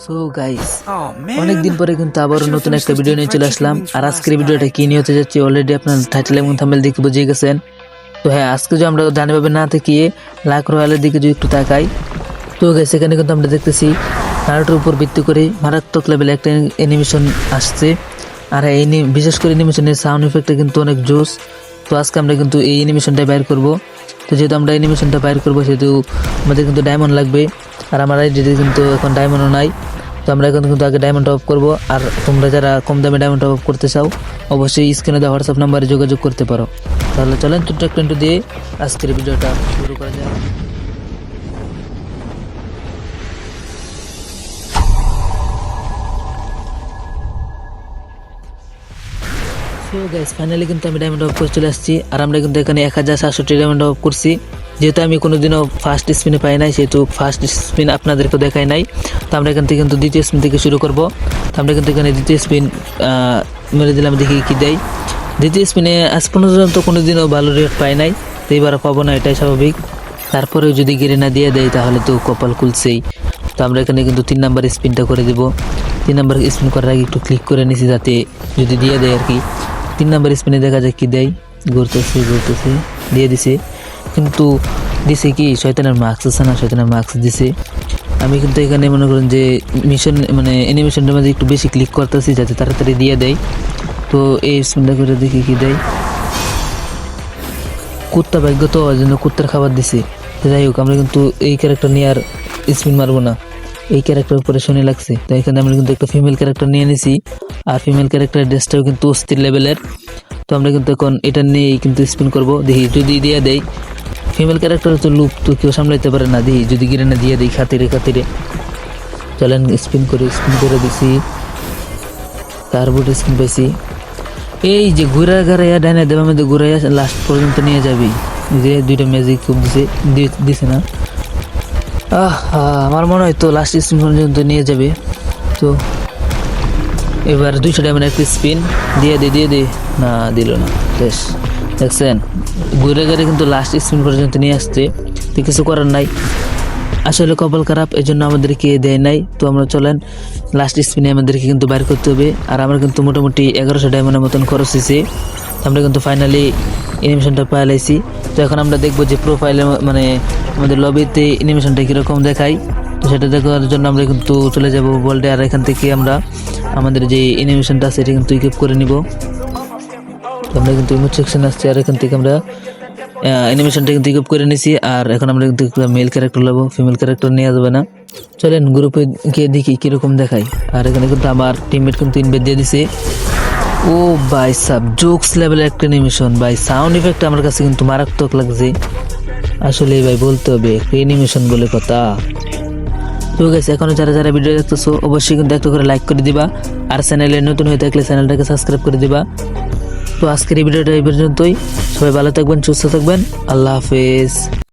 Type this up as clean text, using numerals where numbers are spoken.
So guys Oh man. অনেকদিন পরে কিন্তু আবারও নতুন একটা ভিডিও নিয়ে চলে আসলাম। আর আজকের ভিডিওটা কি নিয়ে হতে যাচ্ছে অলরেডি আপনার টাইটেল এবং থাম্বনেল দেখে বুঝে গেছেন। তো হ্যাঁ, আজকে যে আমরা জানিভাবে না থেকে লাক রয়্যালের দিকে যদি একটু তাকাই, তো গাইস এখানে কিন্তু আমরা দেখতেছি নারুটোর উপর ভিত্তি করে মারাত্মক লেভেলে একটা অ্যানিমেশন আসছে। আর এই বিশেষ করে অ্যানিমেশনের সাউন্ড ইফেক্টটা কিন্তু অনেক জোস। তো আজকে আমরা কিন্তু এই অ্যানিমেশনটা বাইর করব। তো যেহেতু আমরা অ্যানিমেশনটা বাইর করবো সেহেতু আমাদের কিন্তু ডায়মন্ড লাগবে। আর আমার আইডিতে কিন্তু এখন ডায়মন্ডও নাই। তো আমরা এখন কিন্তু আগে ডায়মন্ড টপ করবো। আর তোমরা যারা কম দামে ডায়মন্ড টপ করতে চাও অবশ্যই স্ক্রিনে দেওয়া হোয়াটসঅ্যাপ নাম্বারে যোগাযোগ করতে পারো। তাহলে চলেন ছোট্ট দিয়ে আজকের ভিডিওটা শুরু করা যায়। সো গাইস ফাইনালি কিন্তু আমি ডায়মন্ড অফ করে চলে আসছি। আর আমরা কিন্তু এখানে 1760 ডায়মন্ড অফ করছি। যেহেতু আমি কোনোদিনও ফার্স্ট স্পিনে পাই নাই সেহেতু ফার্স্ট স্পিন আপনাদেরকে দেখাই নাই। তো আমরা এখান থেকে কিন্তু দ্বিতীয় স্পিন থেকে শুরু করব। তো আমরা কিন্তু এখানে দ্বিতীয় স্পিন মেরে দিলাম, দেখি কি দেয়। দ্বিতীয় স্পিনে আজ পর্যন্ত কোনোদিনও ভালো রেট পাই নাই, তো এবার পাবো না, এটাই স্বাভাবিক। তারপরেও যদি গিরে না দিয়ে দেয় তাহলে তো কপাল খুলছেই। তো আমরা এখানে কিন্তু 3 নাম্বার স্পিনটা করে দেব। 3 নাম্বার স্পিন করার আগে একটু ক্লিক করে নিছি যাতে যদি দিয়ে দেয় আর কি। 3 নাম্বার স্পিনে দেখা যায় কি দেয়, ঘুরতেছে দিয়ে দিছে। কিন্তু দিছে কি শয়তানের মাস্ক আছে না, শয়তানের মাস্ক দিছে। আমি কিন্তু এখানে মনে করেন যে মিশন মানে অ্যানিমেশনটার মধ্যে একটু বেশি ক্লিক করতেছি যাতে তাড়াতাড়ি দিয়ে দেয়। তো এই স্পিনটা করে দেখি কি দেয়। কুত্তা ভাগ্য তো ওই জন্য কুত্তার খাবার দিছে। যাই হোক, আমরা কিন্তু এই ক্যারেক্টার নিয়ে আর স্পিন মারবো না, এই ক্যারেক্টার উপরে শুনে লাগছে। তো এখানে আমরা কিন্তু একটা ফিমেল ক্যারেক্টার নিয়ে নিছি। আর ফিমেল ক্যারেক্টারের ড্রেসটাও কিন্তু অস্থির লেভেলের। তো আমরা কিন্তু এখন এটা নিয়েই কিন্তু স্পিন করবো, দেখি যদি দিয়ে দেয়। ফিমেল ক্যারেক্টার তো লুপ, তো কেউ সামলাইতে পারে না, দেখি যদি গিরে না দিয়ে দেয় খাতিরে। চলেন স্পিন করে দিছি, তারপর স্পিন পাইছি। এই যে ঘুরা ঘাড়াইয়া ডাইনে দেবা মধ্যে ঘুরাইয়া লাস্ট পর্যন্ত নিয়ে যাবি। যে 2টা ম্যাজিক খুব দিছে না। আমার মনে হয় তো লাস্ট স্পিন পর্যন্ত নিয়ে যাবে। তো এবার 200 ডায়মন্ড একটা স্পিন দিয়ে দে না, দিল না। বেশ, দেখছেন ঘুরে কিন্তু লাস্ট স্পিন পর্যন্ত নিয়ে আসছে। তো কিছু করার নাই, আসলে কপাল খারাপ, এই জন্য আমাদেরকে দেয় নাই। তো আমরা চলেন লাস্ট স্পিনে আমাদেরকে কিন্তু বাইর করতে হবে। আর আমার কিন্তু মোটামুটি 1100 ডায়মন্ডের মতন খরচ হয়েছে। আমরা কিন্তু ফাইনালি অ্যানিমেশনটা পাইলাইছি। তো এখন আমরা দেখবো যে প্রোফাইলে মানে আমাদের লবিতে অ্যানিমেশনটা কীরকম দেখায়। তো সেটা দেখার জন্য আমরা কিন্তু চলে যাব বলতে। আর এখান থেকে আমরা আমাদের যে অ্যানিমেশনটা আছে সেটা কিন্তু ইকুইপ করে নিব। আমরা কিন্তু ইমোট সেকশন আসছে, আর এখান থেকে আমরা অ্যানিমেশনটা কিন্তু ইকুইপ করে নিছি। আর এখন আমরা কিন্তু মেল ক্যারেক্টার নেবো, ফিমেল ক্যারেক্টার নেওয়া যাবে না। চলেন গ্রুপে গিয়ে দেখি কীরকম দেখায়। আর এখানে কিন্তু আমার টিমমেট কিন্তু ইনভাইট দিয়ে দিছে। ও ভাই সাব জোকস লেভেলের একটা অ্যানিমেশন ভাই, সাউন্ড ইফেক্ট আমার কাছে কিন্তু মারাত্মক লাগছে। আসলে ভাই বলতে হবে অ্যানিমেশন বলে কথা। তো গেছে এখনো যারা ভিডিও দেখতেছো অবশ্যই কিন্তু একটা করে লাইক করে দিবা। আর চ্যানেলে নতুন হয়ে থাকলে চ্যানেলটাকে সাবস্ক্রাইব করে দিবা। তো আজকের এই ভিডিওটা এই পর্যন্তই। সবাই ভালো থাকবেন, সুস্থ থাকবেন, আল্লাহ হাফেজ।